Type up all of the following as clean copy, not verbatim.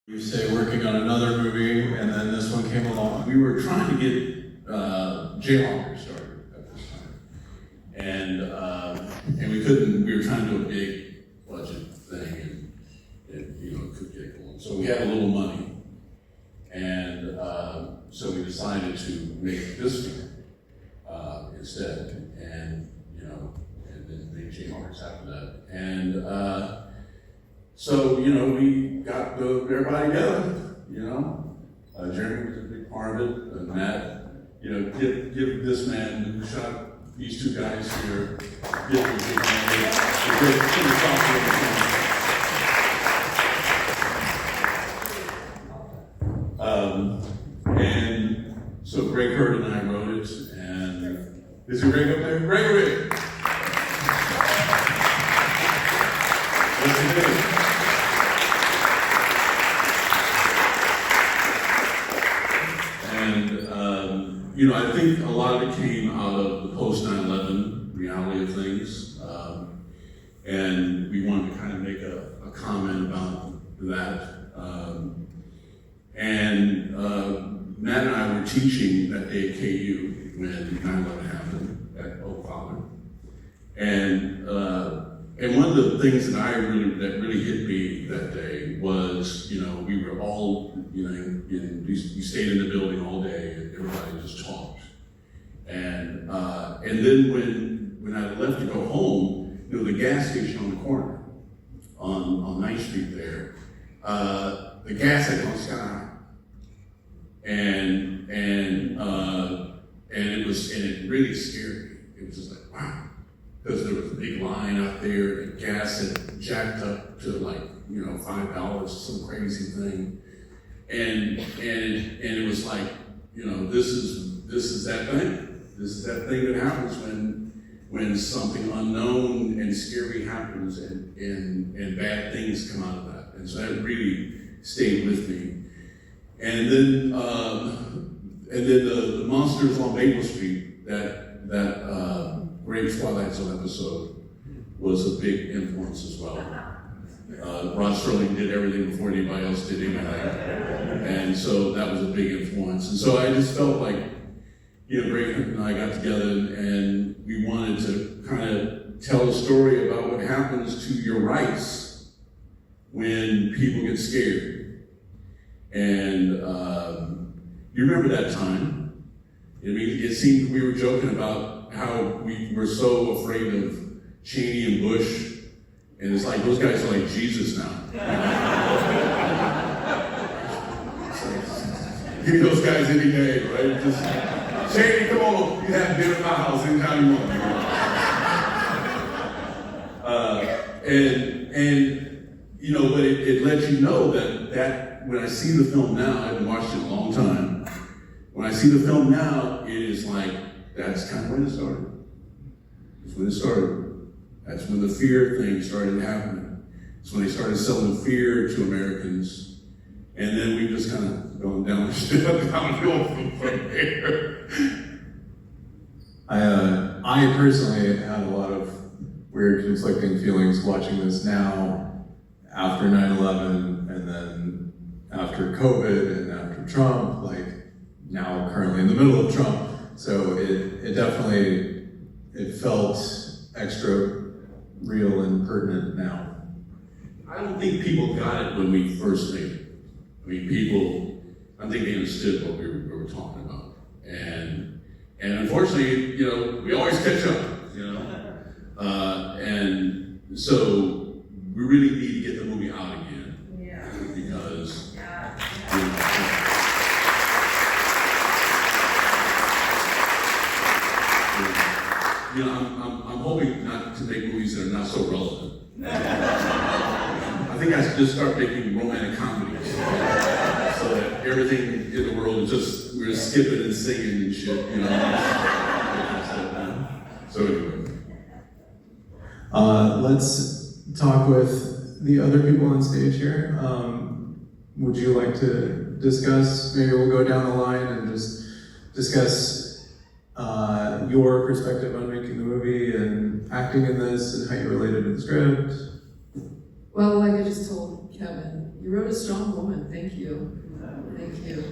You say working on another movie, and then this one came along. We were trying to get Jaywalker started at this time, and we couldn't. We were trying to do a big budget thing, and it could get going. So we had a little money, and so we decided to make this film instead, and then make Jaywalkers after that, and. So, we got everybody together, Jeremy was a big part of it, Matt, give this man who shot these two guys here, give them a big hand. And so Greg Hurd and I wrote it, and is it Greg up there? Gregory! What's he doing? I think a lot of it came out of the post 9/11 reality of things, and we wanted to kind of make a comment about that. Matt and I were teaching that day at KU when 9/11 happened at Oak Father, and one of the things that really hit me that day was, we were all, we stayed in the building all day, and everybody just talked. And then when I left to go home, the gas station on the corner, on 9th Street there, the gas had gone sky high. And it really scared me. It was just like, wow. Because there was a big line out there, and gas had jacked up to $5, some crazy thing, and it was like, this is that thing. This is that thing that happens when something unknown and scary happens, and bad things come out of that. And so that really stayed with me. And then the Monsters on Maple Street, that great Twilight Zone episode was a big influence as well. Rod Serling did everything before anybody else did anything. And so that was a big influence. And so I just felt like, Greg and I got together and we wanted to kind of tell a story about what happens to your rights when people get scared. And you remember that time. It seemed we were joking about how we were so afraid of Cheney and Bush, and it's like those guys are like Jesus now. Give me those guys any day, right? Just Cheney, come on, you have dinner at my house anytime you want. But it lets you know that when I see the film now, I haven't watched it in a long time. When I see the film now, it is like, that's kind of when it started. It's when it started. That's when the fear thing started happening. It's when they started selling fear to Americans. And then we just kind of gone downhill from there. I personally had a lot of weird conflicting feelings watching this now, after 9/11, and then after COVID, and after Trump, now currently in the middle of Trump. So it definitely, it felt extra real and pertinent now. I don't think people got it when we first made it. I think they understood what we were talking about. And unfortunately, we always catch up, and so we really need to get the movie out again. Yeah. Because, I'm hoping not to make movies that are not so relevant. I think I should just start making romantic comedies so that everything in the world is just, we're skipping and singing and shit, So anyway. Let's talk with the other people on stage here. Would you like to discuss, maybe we'll go down the line and just discuss your perspective on making the movie and acting in this and how you related to the script? Well, like I just told Kevin, you wrote a strong woman. Thank you. Thank you.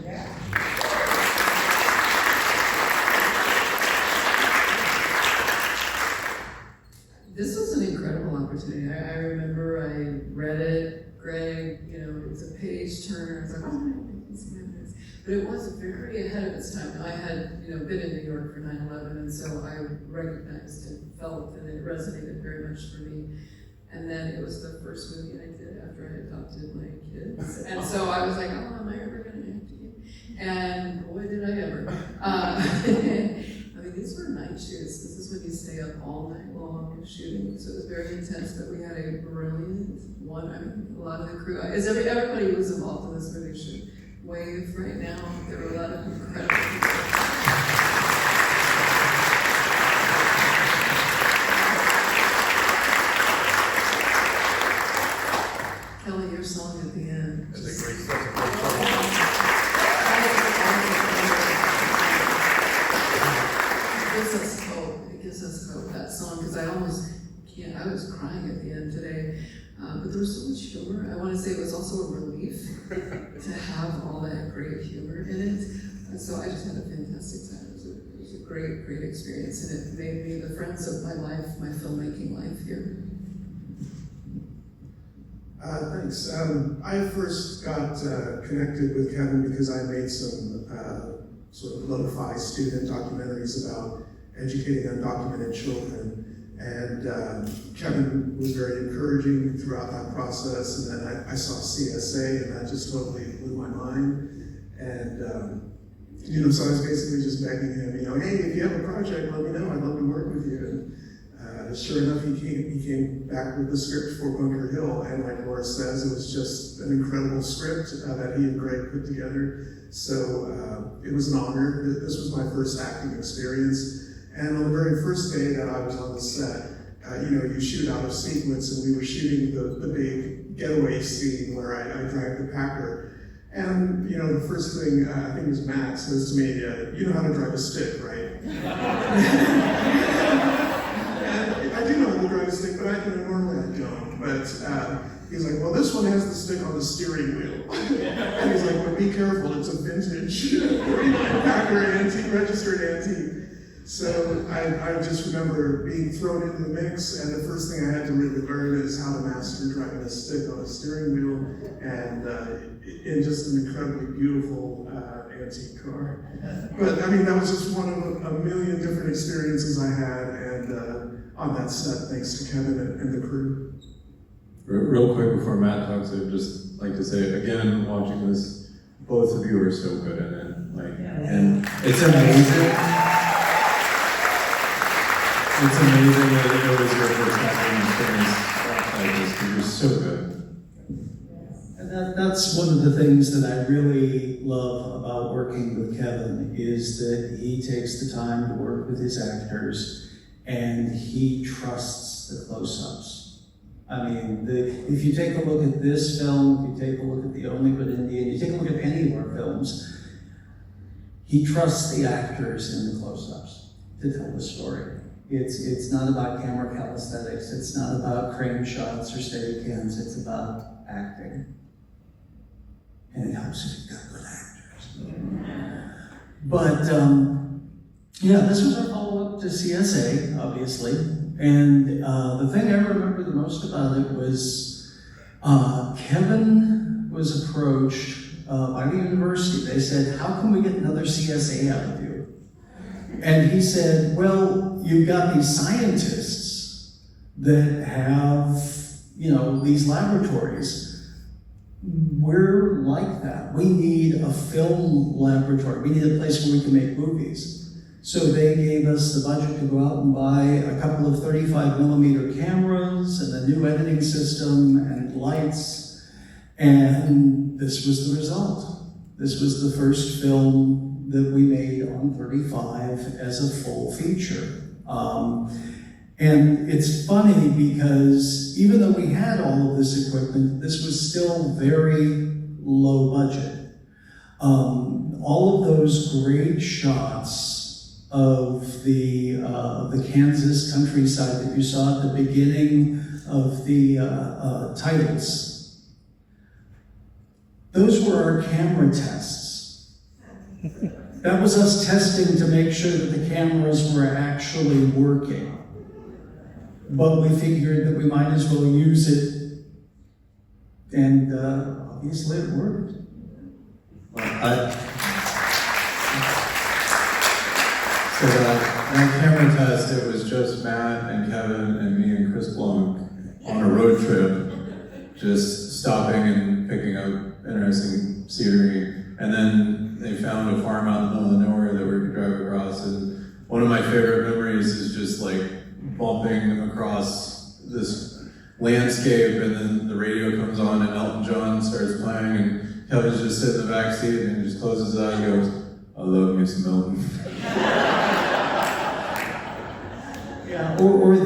This was an incredible opportunity. I remember I read it, Greg, you know, it was a page turner. I was like, oh my goodness. But it was very ahead of its time. I had, you know, been in New York for 9/11, and so I recognized and felt, and it resonated very much for me. And then it was the first movie I did after I adopted my kids. And so I was like, oh, am I ever going to act again? And boy, did I ever. I mean, these were night shoots. This is when you stay up all night long shooting. So it was very intense, but we had a brilliant one. I mean, a lot of the crew, everybody who was involved in this movie should wave right now. There were a lot of incredible people. Kelly, your song at the end. That's a great song. It gives us hope. It gives us hope, that song, because I almost can't, I was crying at the end today. But there was so much humor. I want to say it was also a relief to have all that great humor in it. And so I just had a fantastic time. It was a great, great experience, and it made me the friends of my life, my filmmaking life here. Thanks. I first got connected with Kevin because I made some sort of lo-fi student documentaries about educating undocumented children. And Kevin was very encouraging throughout that process. And then I saw CSA, and that just totally blew my mind. And you know, so I was basically just begging him, you know, hey, if you have a project, let me know. I'd love to work with you. And sure enough, he came back with the script for Bunker Hill, and like Laura says, it was just an incredible script that he and Greg put together. So it was an honor. This was my first acting experience, and on the very first day that I was on the set, you know, you shoot out of sequence, and we were shooting the big getaway scene where I dragged the Packer. And, you know, the first thing, I think it was Matt, says to me, you know how to drive a stick, right? I do know how to drive a stick, but normally I don't. But he's like, well, this one has the stick on the steering wheel. And he's like, well, be careful, it's a vintage 49 Packer antique, registered antique. So I just remember being thrown into the mix, and the first thing I had to really learn is how to master driving a stick on a steering wheel, and in just an incredibly beautiful antique car. But I mean, that was just one of a million different experiences I had, and on that set, thanks to Kevin and the crew. Real quick before Matt talks, I'd just like to say, again, watching this, both of you are so good in it. And it's amazing. It's amazing that it was your first acting experience like this, because you're so good. And that's one of the things that I really love about working with Kevin, is that he takes the time to work with his actors, and he trusts the close-ups. I mean, if you take a look at this film, if you take a look at The Only Good Indian, you take a look at any of our films, he trusts the actors in the close-ups to tell the story. It's not about camera calisthenics, it's not about crane shots or steady cams, it's about acting. And it helps if you've got good actors. But yeah, this was our follow-up to CSA, obviously. And the thing I remember the most about it was Kevin was approached by the university. They said, how can we get another CSA out of you? And he said, well, you've got these scientists that have, you know, these laboratories. We're like that. We need a film laboratory. We need a place where we can make movies. So they gave us the budget to go out and buy a couple of 35mm cameras and a new editing system and lights. And this was the result. This was the first film that we made on 35 as a full feature. And it's funny because even though we had all of this equipment, this was still very low budget. All of those great shots of the Kansas countryside that you saw at the beginning of the titles, Those were our camera tests. That was us testing to make sure that the cameras were actually working. But we figured that we might as well use it, and obviously it worked. So that camera test, it was just Matt and Kevin and me and Chris Blanc on a road trip, just stopping and picking up interesting scenery. And then they found a farm out in the middle of nowhere that we could drive across. And one of my favorite memories is just like bumping across this landscape, and then the radio comes on and Elton John starts playing, and Kevin's just sitting in the back seat and he just closes his eyes and goes, "I love me some Elton." Yeah, or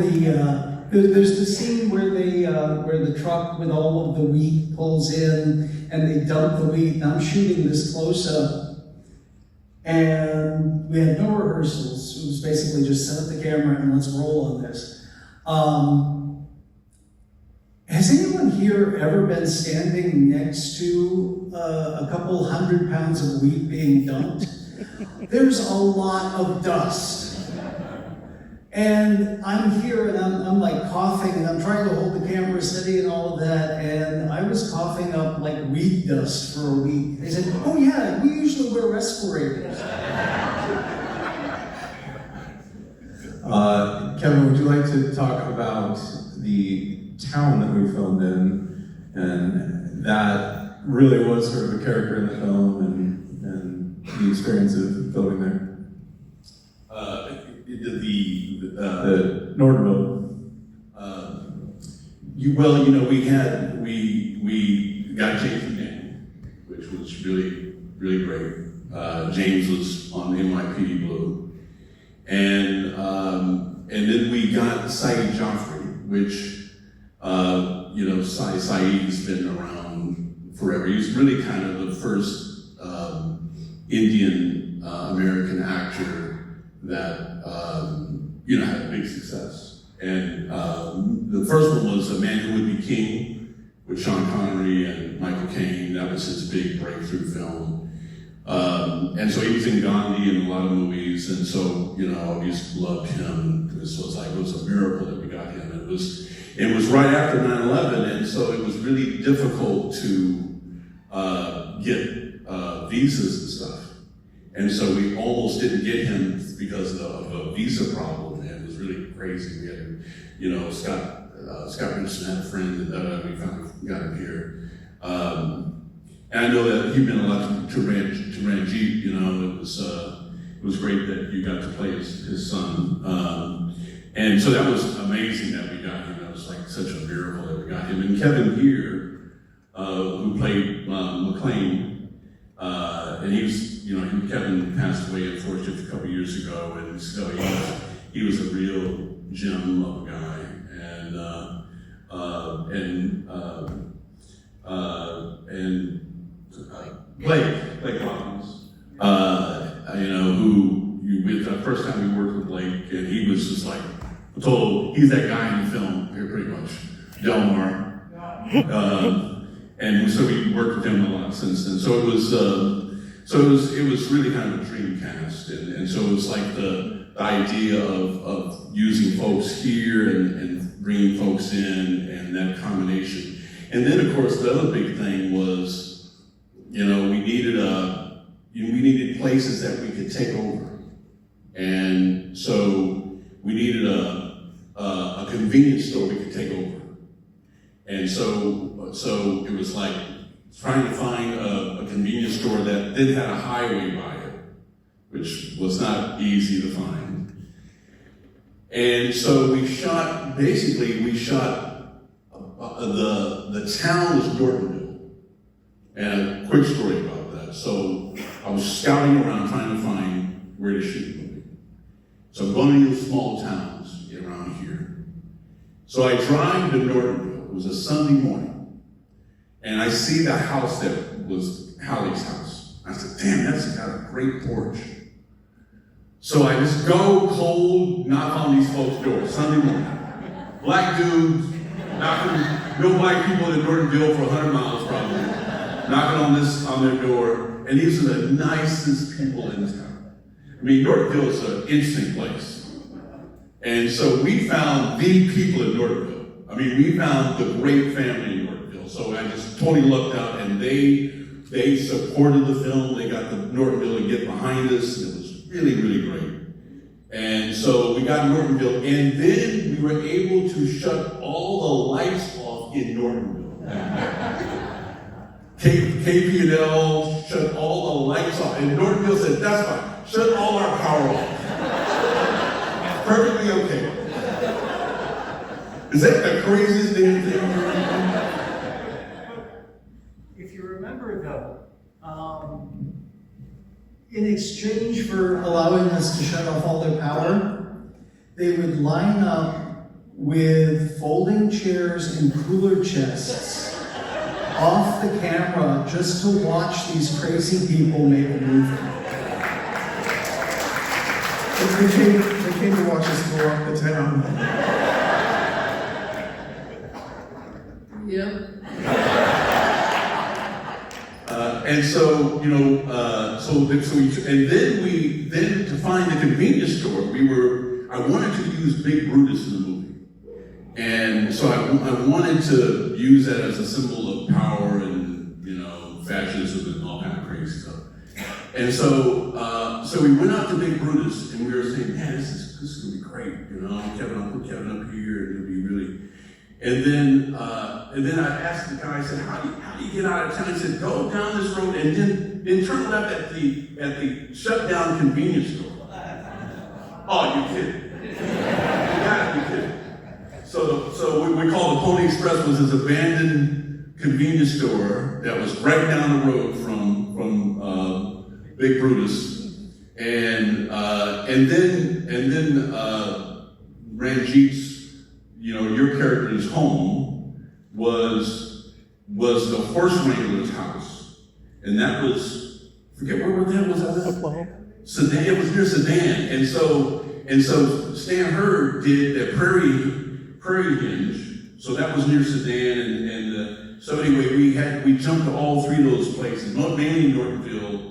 there's the scene where where the truck with all of the wheat pulls in and they dump the wheat, and I'm shooting this close-up, and we had no rehearsals. It was basically just set up the camera and let's roll on this. Has anyone here ever been standing next to a couple 100 pounds of wheat being dumped? There's a lot of dust. And I'm here and I'm like coughing, and I'm trying to hold the camera steady and all of that, and I was coughing up like wheat dust for a week. They said, "Oh yeah, we usually wear respirators." Kevin, would you like to talk about the town that we filmed in, and that really was sort of a character in the film, and the experience of filming there? The Nortonville. We got James and Dan, which was really, really great. James was on NYPD Blue. And then we got Saeed Joffrey, which, Saeed's been around forever. He's really kind of the first Indian American actor that, had big success. And the first one was A Man Who Would Be King with Sean Connery and Michael Caine. That was his big breakthrough film. And so he was in Gandhi and a lot of movies, and so, I just loved him. It was a miracle that we got him. It was right after 9/11, and so it was really difficult to get visas and stuff. And so we almost didn't get him because of a visa problem, and it was really crazy. We had, Scott Richardson had a friend, and we finally got him here. And I know that he'd been a lot to Ranjit, it was great that you got to play his son. And so that was amazing that we got him. That was like such a miracle that we got him. And Kevin here, who played McLean, and he was, Kevin passed away unfortunately a couple years ago, and so he was a real gem of a guy. And Blake Hawkins, the first time we worked with Blake, and he was just like, he's that guy in the film here pretty much, Delmar. And so we worked with him a lot since then. So it was really kind of a dream cast, and so it was like the idea of using folks here and bringing folks in, and that combination. And then of course the other big thing was, we needed places that we could take over, and so we needed a convenience store we could take over, and so it was like trying to find a convenience store that then had a highway by it, which was not easy to find. And so we shot the town was Nortonville. And a quick story about that. So I was scouting around trying to find where to shoot the movie. So I'm going to these small towns around here. So I drive to Nortonville. It was a Sunday morning. And I see the house that was Hallie's house. I said, damn, that's got a great porch. So I just go cold, knock on these folks' doors, Sunday morning. Black dudes, no black people in Nortonville for 100 miles probably. knocking on their door, and these are the nicest people in town. I mean, Nortonville is an interesting place. And so we found the people in Nortonville. I mean, we found the great family in Nortonville. So I just totally lucked out, and they supported the film. They got the Nortonville to get behind us, and it was really, really great. And so we got Nortonville, and then we were able to shut all the lights off in Nortonville. KP&L shut all the lights off, and Nortonville said, that's fine, shut all our power off. Perfectly okay. Is that the craziest damn thing? If you remember though, in exchange for allowing us to shut off all their power, they would line up with folding chairs and cooler chests off the camera just to watch these crazy people make a movie. They came to watch us blow up the town. Yep. And so, you know, then to find the convenience store, I wanted to use Big Brutus in the movie. And so I wanted to use that as a symbol of power and, you know, fascism and all kind of crazy stuff. And so we went out to Big Brutus, and we were saying, man, this is gonna be great, you know, I'll put Kevin up here, and it'll be really. And then I asked the guy, I said, how do you get out of town? He said, go down this road and then turn left at the shut down convenience store. Oh, you kidding? You gotta be kidding. So we call the Pony Express was this abandoned convenience store that was right down the road from Big Brutus, and then Ranjit's, you know, your character's home was the horse wrangler's house, and that was, forget where that was. Oklahoma. Sedan. It was near Sedan, and so Stan Hurd did the Prairie Hinge, so that was near Sedan, and so anyway, we jumped to all three of those places, mainly Nortonville,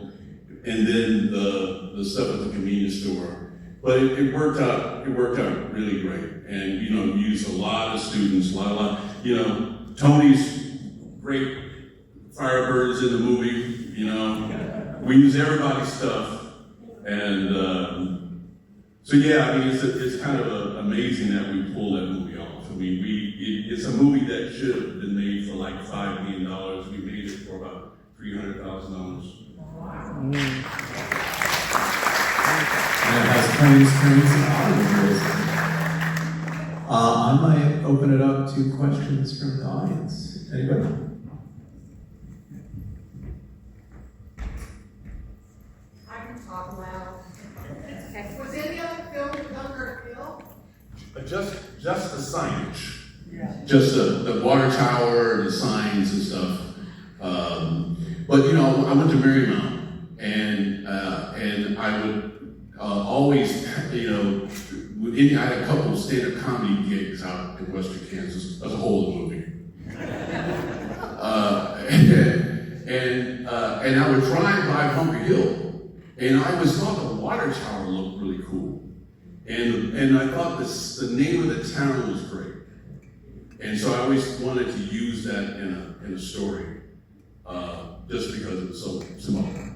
and then the stuff at the convenience store. But it worked out really great, and you know, used a lot of students, a lot. You know, Tony's great Firebirds in the movie. You know, we use everybody's stuff, and so yeah, I mean, it's kind of amazing that we pulled that movie off. I mean, it's a movie that should have been made for like $5 million. We made it for about $300,000. And it has planes, trains, and automobiles. I might open it up to questions from the audience. Anybody? I can talk loud. Was any other film done for Phil? Just the signage. Yeah. Just the water tower, the signs and stuff. But you know, I went to Marymount, and I would always, you know, I had a couple of stand-up comedy gigs out in Western Kansas as a whole movie. And I would drive by Bunker Hill, and I always thought the water tower looked really cool. And I thought the name of the town was great. And so I always wanted to use that in a story, just because it was so similar.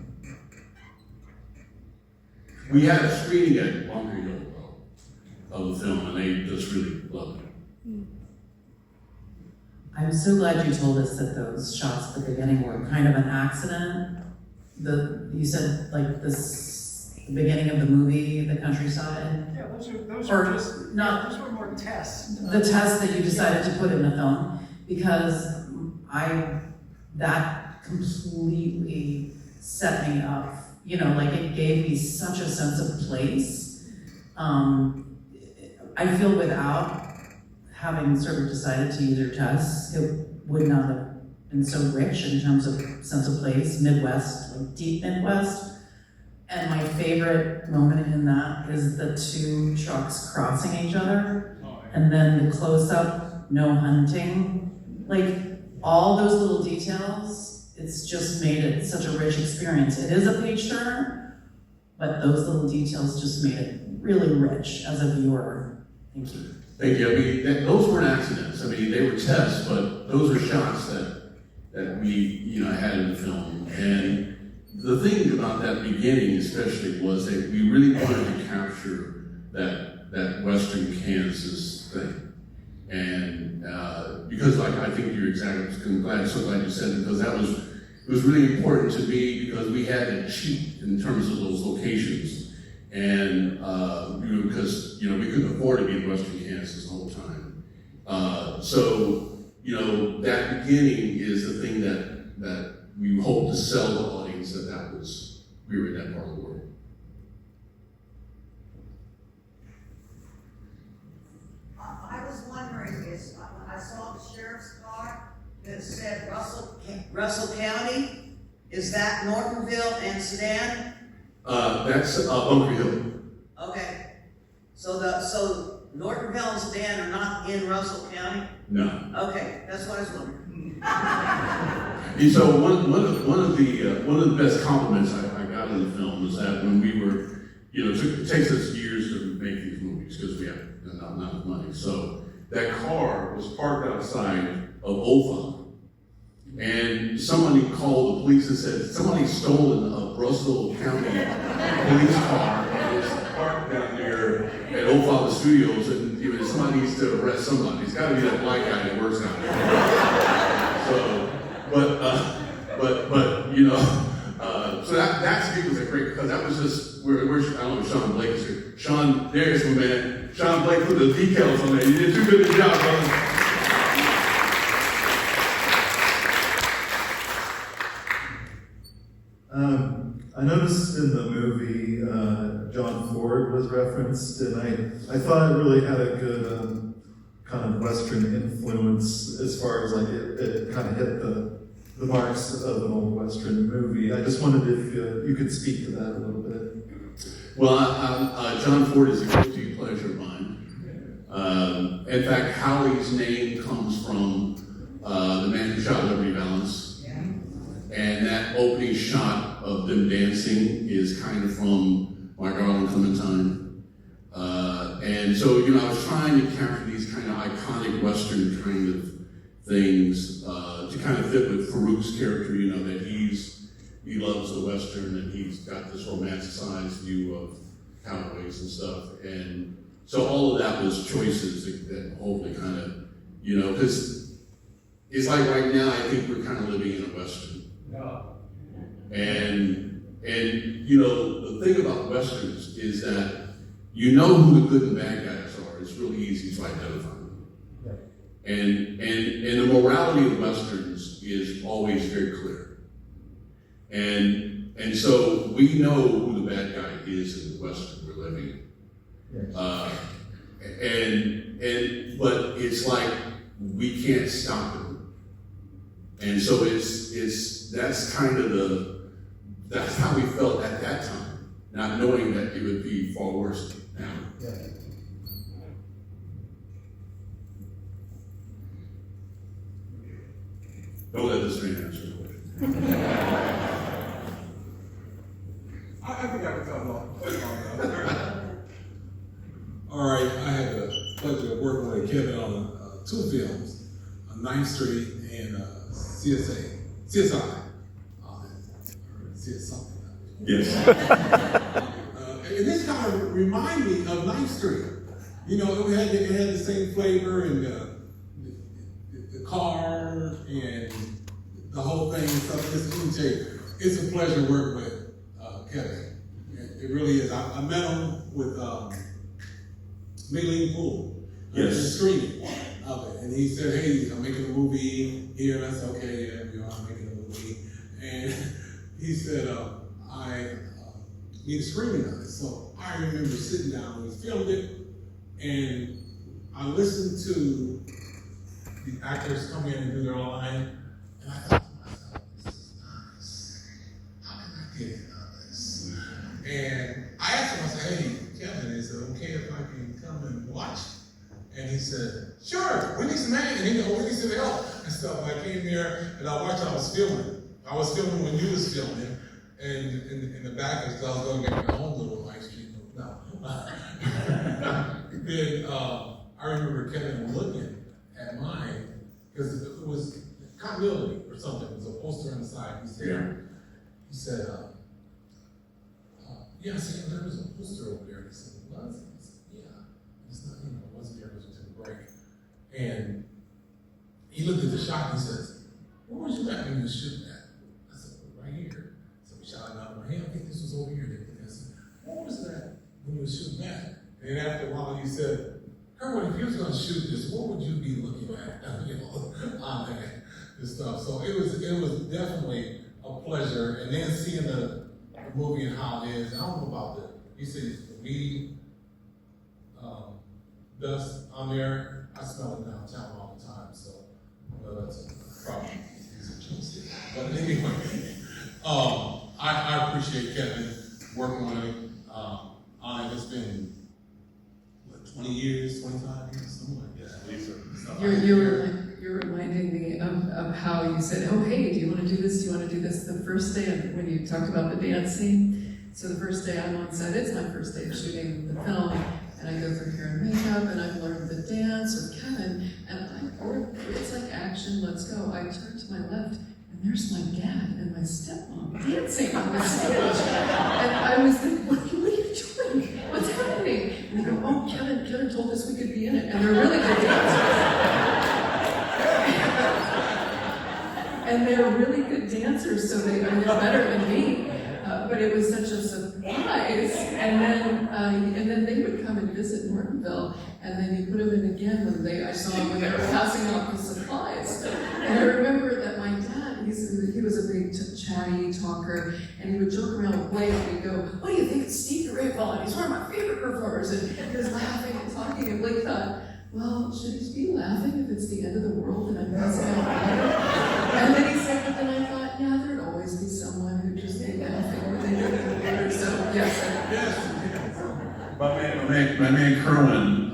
We had a screening at Bunker Hill of the film, and they just really loved it. I'm so glad you told us that those shots at the beginning were kind of an accident. You said like the beginning of the movie, the countryside. Yeah, those Or were just not- those were more tests. The test that you decided to put in the film, because that completely set me up. You know, like it gave me such a sense of place. I feel without having sort of decided to use your tests, it would not have been so rich in terms of sense of place, Midwest, like deep Midwest. And my favorite moment in that is the two trucks crossing each other, and then the close-up, no hunting. Like, all those little details it's just made it such a rich experience. It is a page turner, but those little details just made it really rich as a viewer. Thank you. Thank you. I mean, those weren't accidents. I mean, they were tests, but those are shots that we, had in the film. And the thing about that beginning, especially, was that we really wanted to capture that Western Kansas thing. And because, I think you're exactly. I'm so glad you said it, because it was really important to me, because we had to cheat in terms of those locations. And, because, we couldn't afford to be in Western Kansas the whole time. So, that beginning is the thing that we hope to sell the audience we were in that part of the world. I was wondering, I saw the sheriff's car that said Russell County, is that Nortonville and Sedan? That's Bunker Hill. Okay, so Nortonville and Sedan are not in Russell County? No. Okay, that's what I was wondering. And so one of the best compliments I got in the film was that when we were, it takes us years to make these movies because we have not enough money. So that car was parked outside of OFA, and somebody called the police and said somebody's stolen a Russell County police car and it's parked down there at OFA Studios, and somebody needs to arrest somebody. It's got to be that black guy that works down there. So, so that to me was a great, because that was just where I don't know if Sean Blake is here. Sean, there's my man. Sean Blake put the decals on there. You did too good a job, brother. I noticed in the movie John Ford was referenced, and I thought it really had a good kind of Western influence as far as it kind of hit the marks of an old Western movie. I just wondered if you could speak to that a little bit. Well, John Ford is a guilty pleasure of mine. In fact, Howie's name comes from the man who shot Liberty Valance. And that opening shot of them dancing is kind of from My Darling Clementine. And so, I was trying to capture these kind of iconic Western kind of things to kind of fit with Farouk's character, that he loves the Western and he's got this romanticized view of cowboys and stuff. And so all of that was choices that hopefully kind of, because it's like right now, I think we're kind of living in a Western. And the thing about Westerns is that who the good and bad guys are. It's really easy to identify them. And the morality of Westerns is always very clear. And so we know who the bad guy is in the Western we're living in. But it's like we can't stop it. And so that's kind of that's how we felt at that time, not knowing that it would be far worse now. Yeah. Don't let this man answer the question. I think I can come on. All right, I had the pleasure of working with Kevin on 2 films, on 9th Street and CSI. See something. Yes. And this kind of reminded me of 9th Street. It had the same flavor and the car and the whole thing. So it's a pleasure to work with Kevin. It really is. I met him with Maylene Poole. Yes. Screening of it. And he said, hey, I'm making a movie here. And I said, okay, yeah, we are making a movie. And he said, I need a screening of it. So I remember sitting down when we filmed it, and I listened to the actors come in and do their line, and I thought to myself, this is nice. How can I get in on this? And I asked him, I said, hey, Kevin, is it okay if I can come and watch? And he said, sure, we need some man, and we need some help and stuff. I came here and I watched, I was filming. I was filming when you was filming, and in the back, I was going to make my own little Night Street movie. No. Then I remember Kevin looking at mine, because it was continuity or something. It was a poster on the side. He said, yeah, I said, there was a poster over there. He said, was? I said, yeah. It's not, it wasn't there, it was to the break. And he looked at the shot and he says, where was you at when you was shooting at? I said, well, right here. So we shot it out of my hand. I think this was over here. I said, what was that when you was shooting at? And after a while he said, Kerwin, if you was gonna shoot this, what would you be looking at? On that and stuff. So it was definitely a pleasure. And then seeing the movie and how it is. I don't know about you said the meat, dust on there. I smell it downtown all the time, so that's a problem. But anyway, I appreciate Kevin working on it. It's been, what, 20 years, 25 years, something like that. You're reminding me of how you said, oh, hey, do you want to do this? Do you want to do this? The first day when you talked about the dance scene. So the first day I'm on set, it's my first day of shooting the film, and I go through hair and makeup, and I've learned the dance with Kevin, and it's like action, let's go. I turn to my left, and there's my dad and my stepmom dancing on the stage. And I was like, what are you doing? What's happening? And they go, oh, Kevin told us we could be in it, and they're really good dancers. And they're really good dancers, so they're better than me. But it was such a surprise. And then they would come and visit Nortonville, and then you put them in again I saw them when they were passing out the supplies. And I remember that my dad, he was a big chatty talker, and he would joke around with Blake, and he'd go, what do you think of Steve Ray-Paul? And he's one of my favorite performers. And he was laughing and talking, and Blake thought, well, should he be laughing if it's the end of the world and I'm passing out water? And then he said, but then I thought, yeah, there'd always be someone who'd just be laughing when they drink the water. So, yes. My man Kerwin,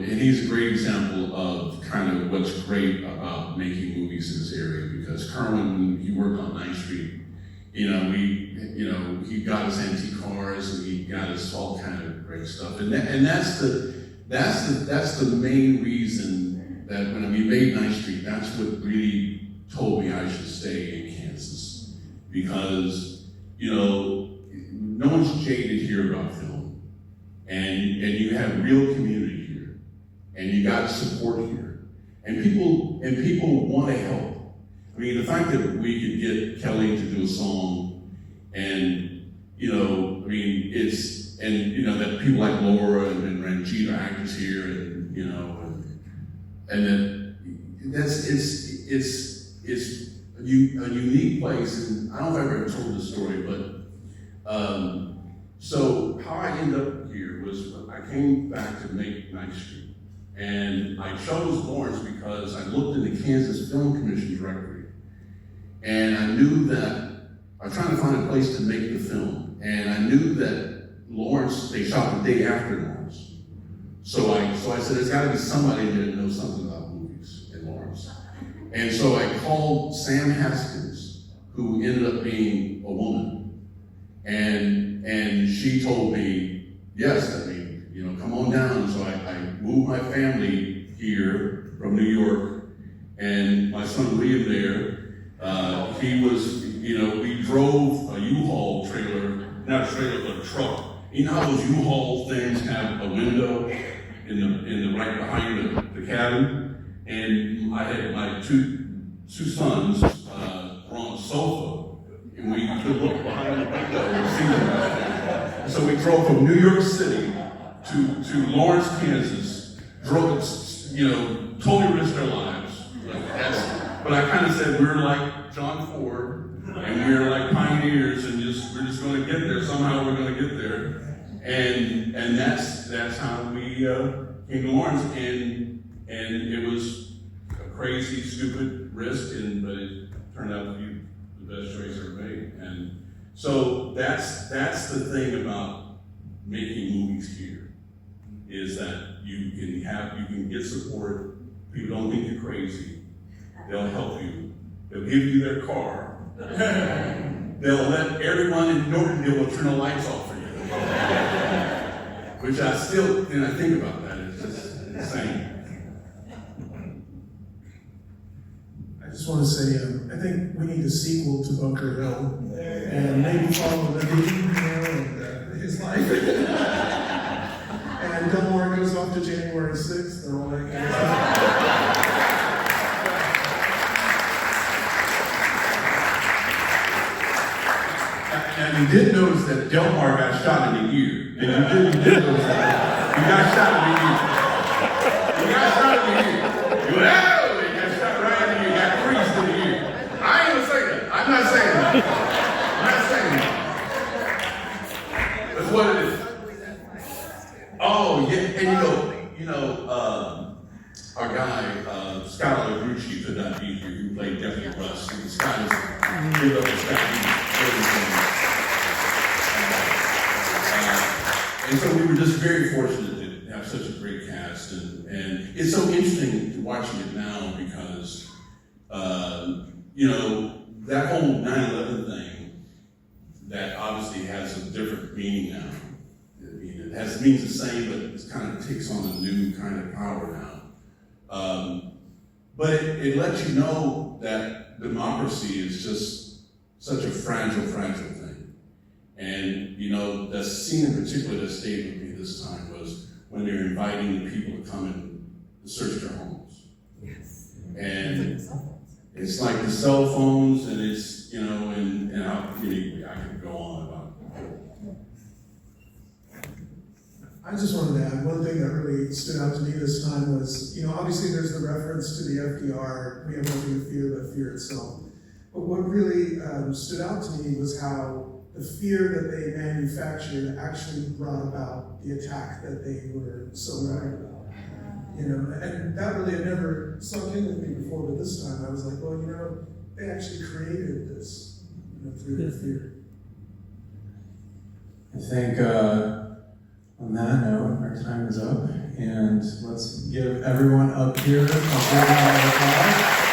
and he's a great example of kind of what's great about making movies in this area, because Kerwin, he worked on 9th Street. He got his antique cars and he got his all kind of great stuff. And that's the main reason that when we made 9th Street, that's what really told me I should stay in Kansas. Because, no one's jaded here about film. And you have real community here. And you got support here. And people want to help. I mean, the fact that we could get Kelly to do a song, and that people like Laura and Ranjit are actors here, and it's a unique place. And I don't know if I've ever told this story, but so how I ended up here was I came back to make 9th Street, and I chose Lawrence because I looked in the Kansas Film Commission directory, and I knew that I was trying to find a place to make the film, and I knew that Lawrence, they shot the day after Lawrence. So I said, there's gotta be somebody there that knows something about movies in Lawrence. And so I called Sam Haskins, who ended up being a woman. And she told me, yes, come on down. So I moved my family here from New York, and my son Liam there, we drove a U-Haul trailer, not a trailer, but a truck. You know how those U-Haul things have a window in the right behind the cabin? And I had my two sons were on a sofa, and we could look behind the window and see them out there. So we drove from New York City to Lawrence, Kansas, drove, totally risked our lives. But I kind of said, we're like John Ford, and we're like pioneers, and we're just going to get there. Somehow we're going to get there. And that's how we came to Lawrence, and it was a crazy, stupid risk, but it turned out to be the best choice ever made. And so that's the thing about making movies here, is that you can get support. People don't think you're crazy. They'll help you. They'll give you their car. They'll let everyone in Nortonville will turn the lights off for you. Which I still, and I think about that, it's just insane. I just want to say, I think we need a sequel to Bunker Hill, and maybe follow Libby, and his life. And Delmore goes off to January 6th, and all that kind of stuff. And you did notice that Delmar got shot in the ear. And you did notice that. He got shot in the ear. He got shot in the ear. Well, he got shot right in the ear. He got creased in the ear. I ain't gonna say that. I'm not saying that. I'm not saying that. That's what it is. Oh, yeah, and our guy, Scott Allegrucci could not be here, who played Deputy Russ. And Scott is give up his Scott. And so we were just very fortunate to have such a great cast, and it's so interesting watching it now because, that whole 9/11 thing, that obviously has a different meaning now. It means the same, but it kind of takes on a new kind of power now. But it lets you know that democracy is just such a fragile thing. And, the scene in particular that stayed with me this time was when they were inviting the people to come and search their homes. Yes. And it's like the cell phones, and it's, I could go on about it. I just wanted to add one thing that really stood out to me this time was, obviously there's the reference to the FDR, we have nothing to fear but fear itself. But what really stood out to me was how the fear that they manufactured actually brought about the attack that they were so worried about. And that really had never sunk in with me before, but this time I was like, well, they actually created this through their fear. I think on that note, our time is up, and let's give everyone up here a big round of applause.